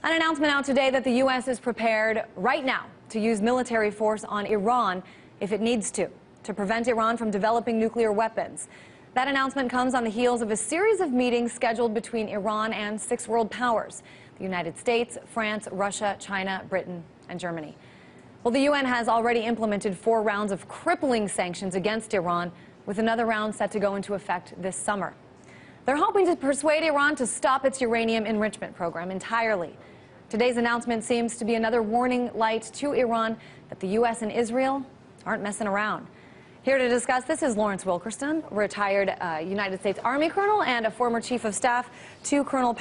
An announcement out today that the U.S. is prepared right now to use military force on Iran if it needs to prevent Iran from developing nuclear weapons. That announcement comes on the heels of a series of meetings scheduled between Iran and 6 world powers: the United States, France, Russia, China, Britain, and Germany. Well, the UN has already implemented 4 rounds of crippling sanctions against Iran, with another round set to go into effect this summer. They're hoping to persuade Iran to stop its uranium enrichment program entirely. Today's announcement seems to be another warning light to Iran that the U.S. and Israel aren't messing around. Here to discuss this is Lawrence Wilkerson, retired United States Army colonel and a former chief of staff to Colonel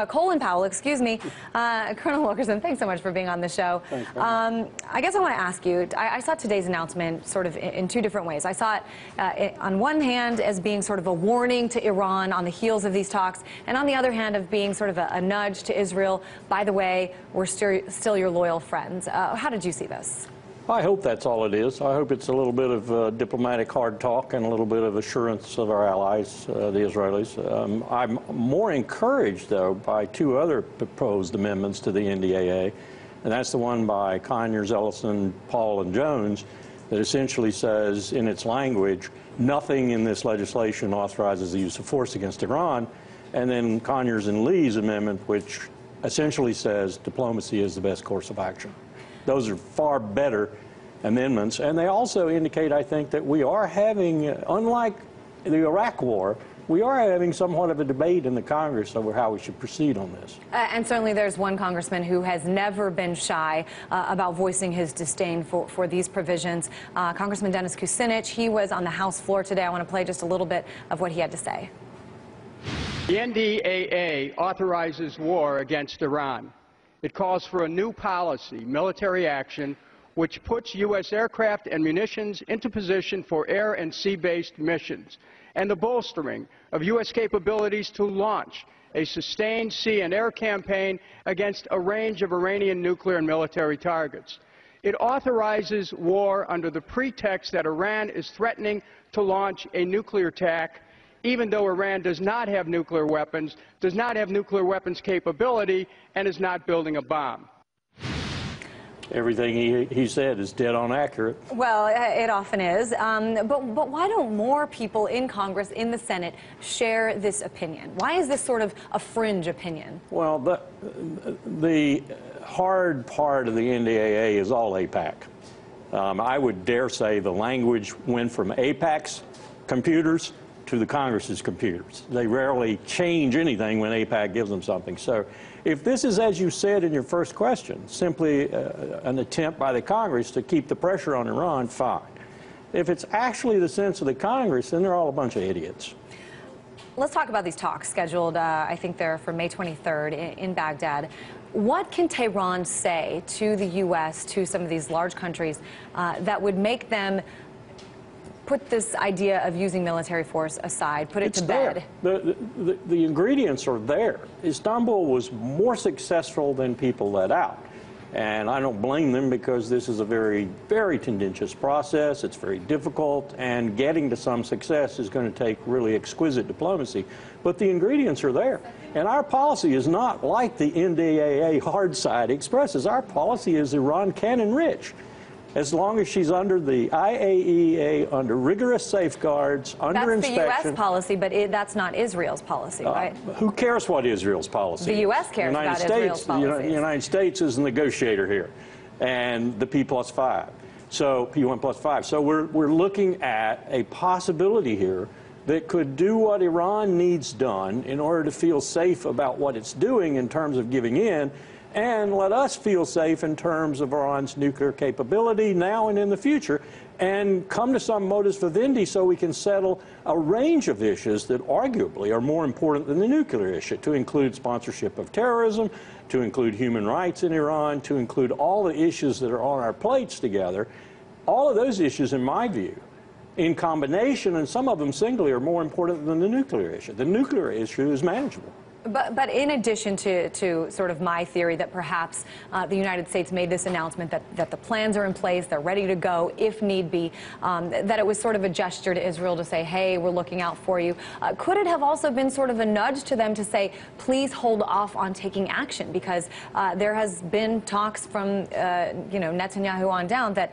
Colin Powell, excuse me. Colonel Wilkerson, thanks so much for being on the show. Thanks, I guess I want to ask you, I saw today's announcement sort of in 2 different ways. I saw it on one hand as being sort of a warning to Iran on the heels of these talks, and on the other hand of being sort of a nudge to Israel. By the way, we're still your loyal friends. How did you see this? I hope that's all it is. I hope it's a little bit of diplomatic hard talk and a little bit of assurance of our allies, the Israelis. I'm more encouraged, though, by 2 other proposed amendments to the NDAA, and that's the one by Conyers, Ellison, Paul, and Jones, that essentially says, in its language, nothing in this legislation authorizes the use of force against Iran, and then Conyers and Lee's amendment, which essentially says diplomacy is the best course of action. Those are far better amendments, and they also indicate, I think, that we are having, unlike the Iraq War, we are having somewhat of a debate in the Congress over how we should proceed on this. And certainly there's one congressman who has never been shy about voicing his disdain for these provisions. Congressman Dennis Kucinich, he was on the House floor today. I want to play just a little bit of what he had to say. The NDAA authorizes war against Iran. It calls for a new policy, military action, which puts U.S. aircraft and munitions into position for air and sea-based missions, and the bolstering of U.S. capabilities to launch a sustained sea and air campaign against a range of Iranian nuclear and military targets. It authorizes war under the pretext that Iran is threatening to launch a nuclear attack, even though Iran does not have nuclear weapons, does not have nuclear weapons capability, and is not building a bomb. Everything he said is dead on accurate. Well, it often is. But why don't more people in Congress, in the Senate, share this opinion? Why is this sort of a fringe opinion? Well, the hard part of the NDAA is all AIPAC. I would dare say the language went from AIPAC's computers to the Congress's computers. They rarely change anything when AIPAC gives them something. So if this is, as you said in your first question, simply an attempt by the Congress to keep the pressure on Iran, fine. If it's actually the sense of the Congress, then they're all a bunch of idiots. Let's talk about these talks scheduled, I think they're for May 23rd in Baghdad. What can Tehran say to the U.S., to some of these large countries, that would make them put this idea of using military force aside, put it to bed? The ingredients are there. Istanbul was more successful than people let out. And I don't blame them, because this is a very, very contentious process. It's very difficult, and getting to some success is going to take really exquisite diplomacy. But the ingredients are there. And our policy is not like the NDAA hard side expresses. Our policy is Iran can enrich, as long as she's under the IAEA, under rigorous safeguards, under inspection. That's the U.S. policy, but that's not Israel's policy, right? Who cares what Israel's policy is? The U.S. cares about Israel's policy. The United States is the negotiator here, and the P+5. So P1+5. So we're looking at a possibility here that could do what Iran needs done in order to feel safe about what it's doing in terms of giving in, and let us feel safe in terms of Iran's nuclear capability now and in the future, and come to some modus vivendi so we can settle a range of issues that arguably are more important than the nuclear issue, to include sponsorship of terrorism, to include human rights in Iran, to include all the issues that are on our plates together. All of those issues, in my view, in combination, and some of them singly, are more important than the nuclear issue. The nuclear issue is manageable. But in addition to sort of my theory that perhaps the United States made this announcement that the plans are in place, they're ready to go if need be, that it was sort of a gesture to Israel to say, hey, we're looking out for you. Could it have also been sort of a nudge to them to say, please hold off on taking action? Because there has been talks from Netanyahu on down that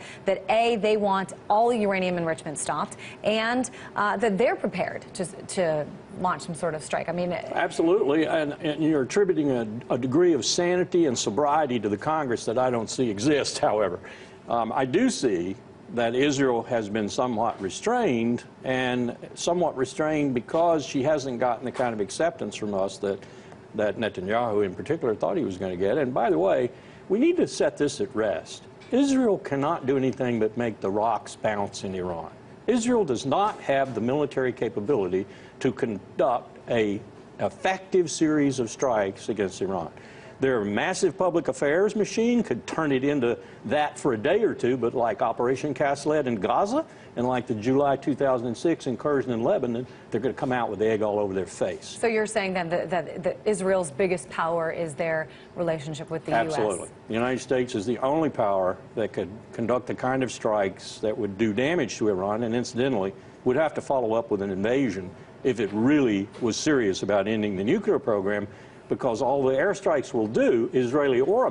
A, they want all uranium enrichment stopped, and that they're prepared to launch some sort of strike. I mean, absolutely, and you're attributing a degree of sanity and sobriety to the Congress that I don't see exist, however. I do see that Israel has been somewhat restrained, and somewhat restrained because she hasn't gotten the kind of acceptance from us that Netanyahu in particular thought he was going to get. And by the way, we need to set this at rest. Israel cannot do anything but make the rocks bounce in Iran. Israel does not have the military capability to conduct an effective series of strikes against Iran. Their massive public affairs machine could turn it into that for a day or two, but like Operation Cast Lead in Gaza and like the July 2006 incursion in Lebanon, they're going to come out with egg all over their face. So you're saying then that Israel's biggest power is their relationship with the U.S.? Absolutely. The United States is the only power that could conduct the kind of strikes that would do damage to Iran, and incidentally, would have to follow up with an invasion if it really was serious about ending the nuclear program, because all the airstrikes will do, Israeli or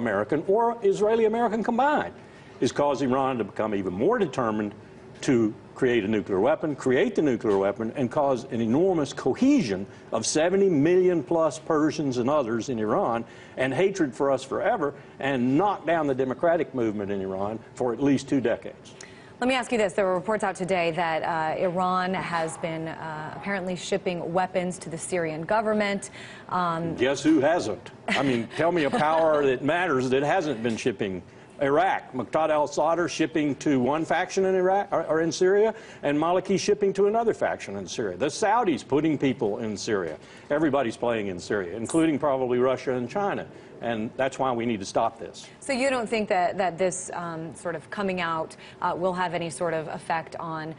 Israeli-American combined, is cause Iran to become even more determined to create a nuclear weapon, create the nuclear weapon, and cause an enormous cohesion of 70 million plus Persians and others in Iran, and hatred for us forever, and knock down the democratic movement in Iran for at least 2 decades. Let me ask you this. There were reports out today that Iran has been apparently shipping weapons to the Syrian government. Guess who hasn't? I mean, tell me a power that matters that hasn't been shipping. Iraq, Muqtada al-Sadr shipping to one faction in Iraq or in Syria, and Maliki shipping to another faction in Syria. The Saudis putting people in Syria. Everybody's playing in Syria, including probably Russia and China. And that's why we need to stop this. So you don't think that this sort of coming out will have any sort of effect on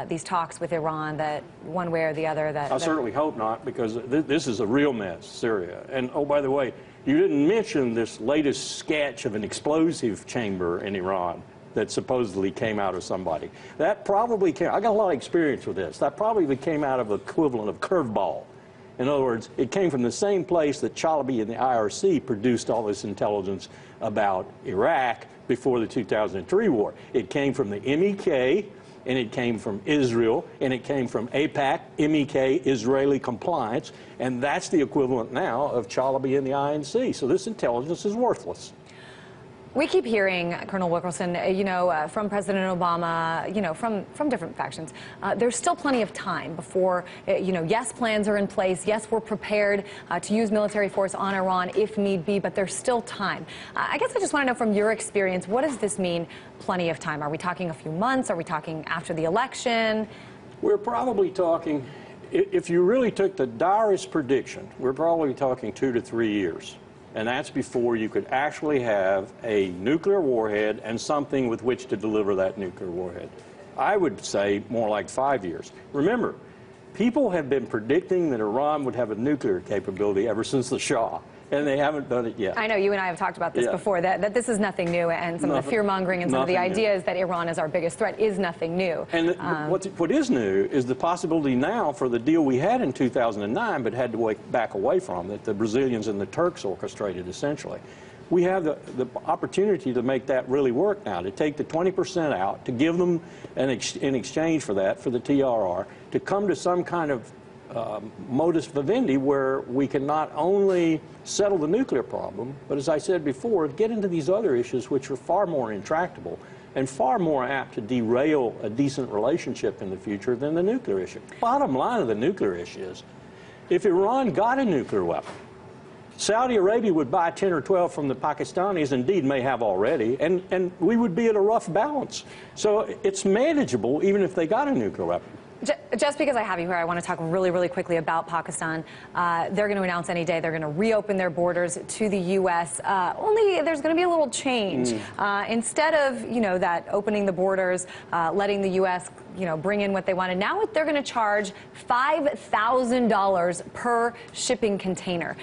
these talks with Iran, that one way or the other? I certainly hope not, because this is a real mess, Syria. And, oh, by the way, you didn't mention this latest sketch of an explosive chamber in Iran that supposedly came out of somebody. That probably came, I got a lot of experience with this, that probably came out of the equivalent of curveball. In other words, it came from the same place that Chalabi and the IRC produced all this intelligence about Iraq before the 2003 war. It came from the MEK, and it came from Israel, and it came from AIPAC, MEK, Israeli compliance, and that's the equivalent now of Chalabi and the INC. So this intelligence is worthless. We keep hearing, Colonel Wilkerson, from President Obama, from different factions, there's still plenty of time before, yes, plans are in place. Yes, we're prepared to use military force on Iran if need be, but there's still time. I guess I just want to know from your experience, what does this mean, plenty of time? Are we talking a few months? Are we talking after the election? We're probably talking, if you really took the direst prediction, we're probably talking 2 to 3 years. And that's before you could actually have a nuclear warhead and something with which to deliver that nuclear warhead. I would say more like 5 years. Remember, people have been predicting that Iran would have a nuclear capability ever since the Shah, and they haven't done it yet. I know you and I have talked about this before, that this is nothing new, and some of the fear-mongering and some of the ideas that Iran is our biggest threat is nothing new. And what is new is the possibility now for the deal we had in 2009 but had to back away from, that the Brazilians and the Turks orchestrated essentially. We have the opportunity to make that really work now, to take the 20% out, to give them in exchange for that, for the TRR, to come to some kind of modus vivendi where we can not only settle the nuclear problem, but as I said before, get into these other issues which are far more intractable and far more apt to derail a decent relationship in the future than the nuclear issue. Bottom line of the nuclear issue is, if Iran got a nuclear weapon, Saudi Arabia would buy 10 or 12 from the Pakistanis, indeed may have already, and we would be at a rough balance. So it's manageable even if they got a nuclear weapon. Just because I have you here, I want to talk really, really quickly about Pakistan. They're going to announce any day they're going to reopen their borders to the U.S. Only there's going to be a little change. Instead of, that opening the borders, letting the U.S. bring in what they wanted. Now they're going to charge $5,000 per shipping container.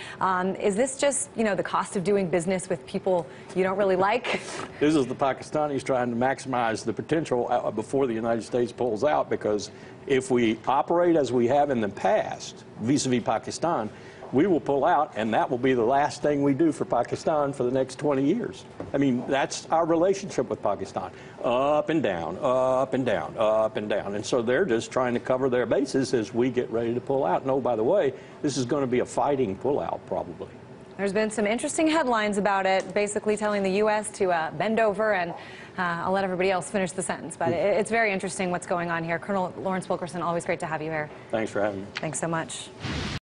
Is this just, the cost of doing business with people you don't really like? This is the Pakistanis trying to maximize the potential before the United States pulls out, because if we operate as we have in the past, vis-a-vis Pakistan, we will pull out, and that will be the last thing we do for Pakistan for the next 20 years. I mean, that's our relationship with Pakistan. Up and down, up and down, up and down. And so they're just trying to cover their bases as we get ready to pull out. And oh, by the way, this is going to be a fighting pullout, probably. There's been some interesting headlines about it, basically telling the U.S. to bend over, and I'll let everybody else finish the sentence. But it's very interesting what's going on here. Colonel Lawrence Wilkerson, always great to have you here. Thanks for having me. Thanks so much.